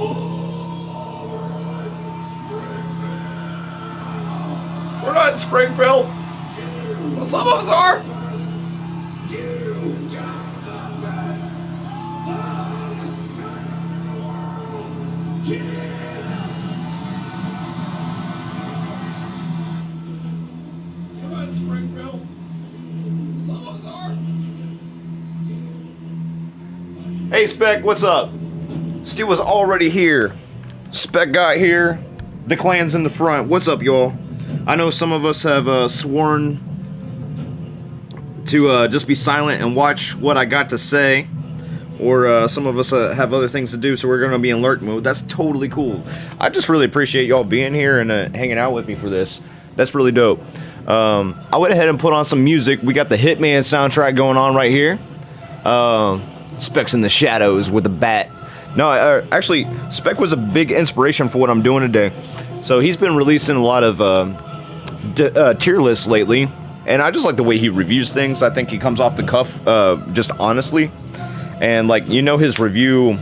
We're not in Springfield. Well, some of us are. We're not in Springfield. Some of us are. Hey, Spec, what's up? Stu was already here. Spec got here. The clan's in the front. What's up, y'all? I know some of us have sworn to just be silent and watch what I got to say, or some of us have other things to do, so we're going to be in alert mode. That's totally cool. I just really appreciate y'all being here and hanging out with me for this. That's really dope. I went ahead and put on some music. We got the Hitman soundtrack going on right here. Spec's in the shadows with the bat. No, actually, Spec was a big inspiration for what I'm doing today. So he's been releasing a lot of tier lists lately, and I just like the way he reviews things. I think he comes off the cuff, just honestly, and like, you know, his review,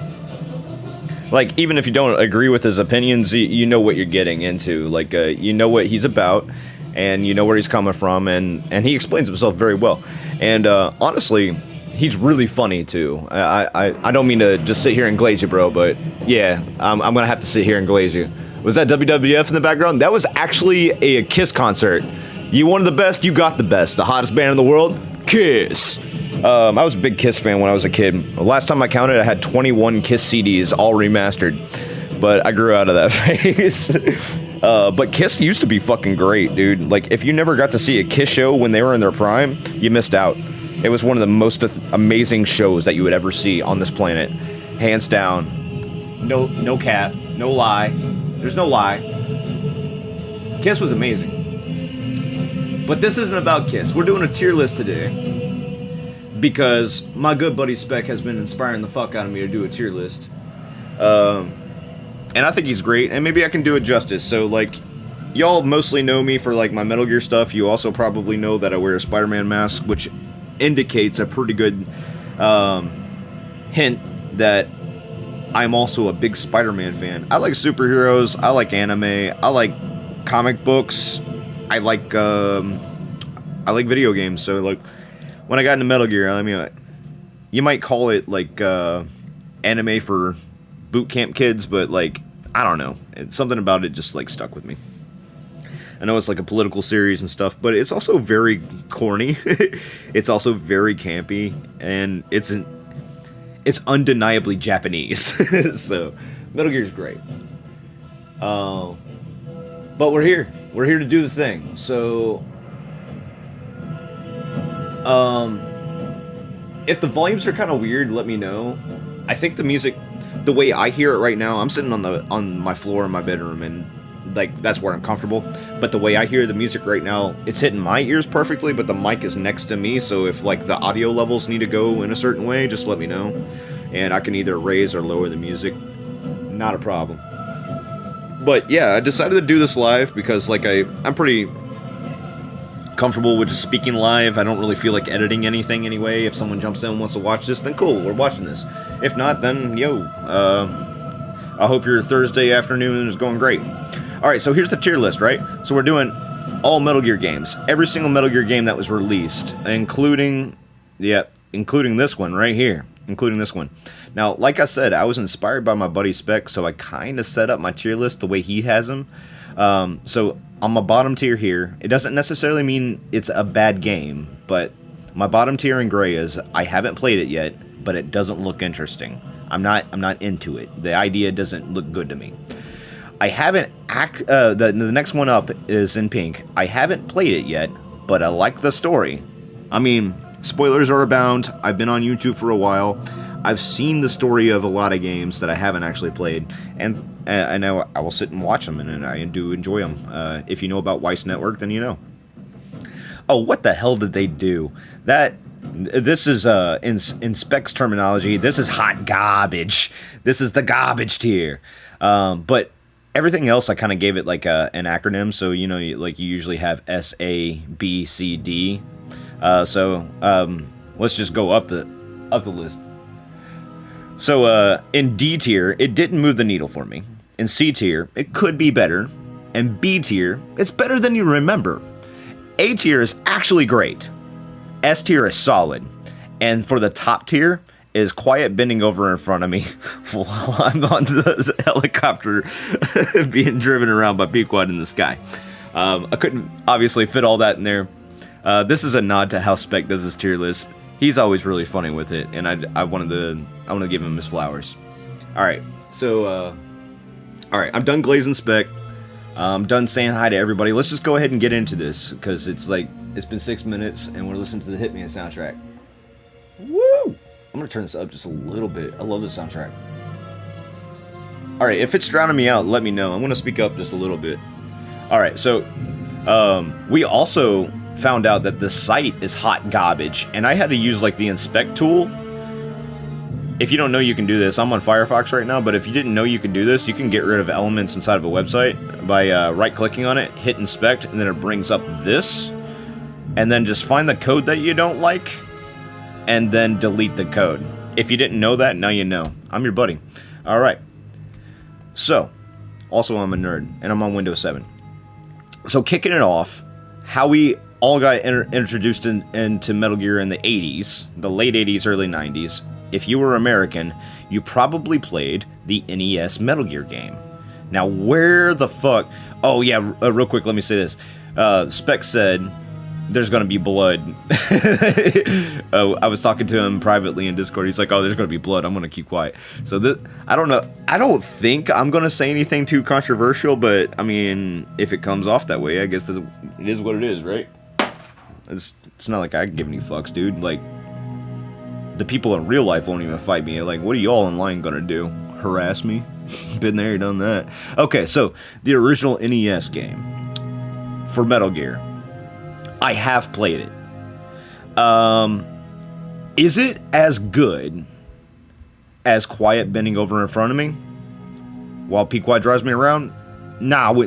like, even if you don't agree with his opinions, you know what you're getting into. Like, you know what he's about, and you know where he's coming from, and he explains himself very well. And honestly, he's really funny too. I don't mean to just sit here and glaze you, bro, but yeah, I'm gonna have to sit here and glaze you. Was that WWF in the background? That was actually a Kiss concert. You wanted the best, you got the best. The hottest band in the world, Kiss. I was a big Kiss fan when I was a kid. Last time I counted, I had 21 Kiss CDs, all remastered. But I grew out of that phase. But Kiss used to be fucking great, dude. Like, if you never got to see a Kiss show when they were in their prime, you missed out. It was one of the most amazing shows that you would ever see on this planet. Hands down. No cap. No lie. There's no lie. Kiss was amazing. But this isn't about Kiss. We're doing a tier list today because my good buddy Spec has been inspiring the fuck out of me to do a tier list. And I think he's great, and maybe I can do it justice. So, like, y'all mostly know me for, like, my Metal Gear stuff. You also probably know that I wear a Spider-Man mask, which indicates a pretty good hint that I'm also a big Spider-Man fan. I like superheroes, I like anime, I like comic books, I like video games. So, like, when I got into Metal Gear, I mean, you might call it, like, anime for boot camp kids, but, like, I don't know. Something about it just, like, stuck with me. I know it's like a political series and stuff, but it's also very corny. It's also very campy, and it's undeniably Japanese. So, Metal Gear's great. But we're here. We're here to do the thing. So, if the volumes are kind of weird, let me know. I think the music, the way I hear it right now, I'm sitting on my floor in my bedroom, and like, that's where I'm comfortable. But the way I hear the music right now, it's hitting my ears perfectly, but the mic is next to me, so if, like, the audio levels need to go in a certain way, just let me know. And I can either raise or lower the music. Not a problem. But, yeah, I decided to do this live because, like, I'm pretty comfortable with just speaking live. I don't really feel like editing anything anyway. If someone jumps in and wants to watch this, then cool, we're watching this. If not, then, yo, I hope your Thursday afternoon is going great. Alright, so here's the tier list, right? So we're doing all Metal Gear games. Every single Metal Gear game that was released, including this one right here. Including this one. Now, like I said, I was inspired by my buddy Spec, so I kind of set up my tier list the way he has them. So, on my bottom tier here, it doesn't necessarily mean it's a bad game, but my bottom tier in gray is, I haven't played it yet, but it doesn't look interesting. I'm not into it. The idea doesn't look good to me. I haven't the next one up is in pink. I haven't played it yet, but I like the story. I mean, spoilers are abound. I've been on YouTube for a while. I've seen the story of a lot of games that I haven't actually played, and I know I will sit and watch them, and I do enjoy them. If you know about Weiss Network, then you know. Oh, what the hell did they do? This is, in Spec's terminology, this is hot garbage. This is the garbage tier. But everything else, I kind of gave it like an acronym, so, you know, like you usually have S, A, B, C, D. So let's just go up the list. So, in D tier, it didn't move the needle for me. In C tier, it could be better. And B tier, it's better than you remember. A tier is actually great. S tier is solid. And for the top tier is quiet bending over in front of me while I'm on the helicopter being driven around by Pequod in the sky. I couldn't obviously fit all that in there. This is a nod to how Spec does his tier list. He's always really funny with it, and I wanted to give him his flowers. All right, so all right, I'm done glazing Spec. I'm done saying hi to everybody. Let's just go ahead and get into this because it's been 6 minutes and we're listening to the Hitman soundtrack. Woo! I'm gonna turn this up just a little bit. I love the soundtrack. All right, if it's drowning me out, let me know. I'm gonna speak up just a little bit. All right, so we also found out that the site is hot garbage, and I had to use like the inspect tool. If you don't know you can do this, I'm on Firefox right now, but if you didn't know you could do this, you can get rid of elements inside of a website by right-clicking on it, hit inspect, and then it brings up this, and then just find the code that you don't like, and then delete the code. If you didn't know that, now you know. I'm your buddy. All right. So, also I'm a nerd, and I'm on Windows 7. So kicking it off, how we all got introduced into Metal Gear in the 80s, the late 80s, early 90s. If you were American, you probably played the NES Metal Gear game. Now, where the fuck... Oh, yeah, real quick, let me say this. Spec said there's going to be blood. I was talking to him privately in Discord. He's like, oh, there's going to be blood. I'm going to keep quiet. So, I don't know. I don't think I'm going to say anything too controversial, but, I mean, if it comes off that way, I guess it is what it is, right? It's not like I give any fucks, dude. Like... The people in real life won't even fight me. Like, what are y'all online gonna do? Harass me? Been there, done that. Okay, so the original NES game for Metal Gear. I have played it. Is it as good as quiet bending over in front of me while Pequod drives me around? Nah, I wouldn't.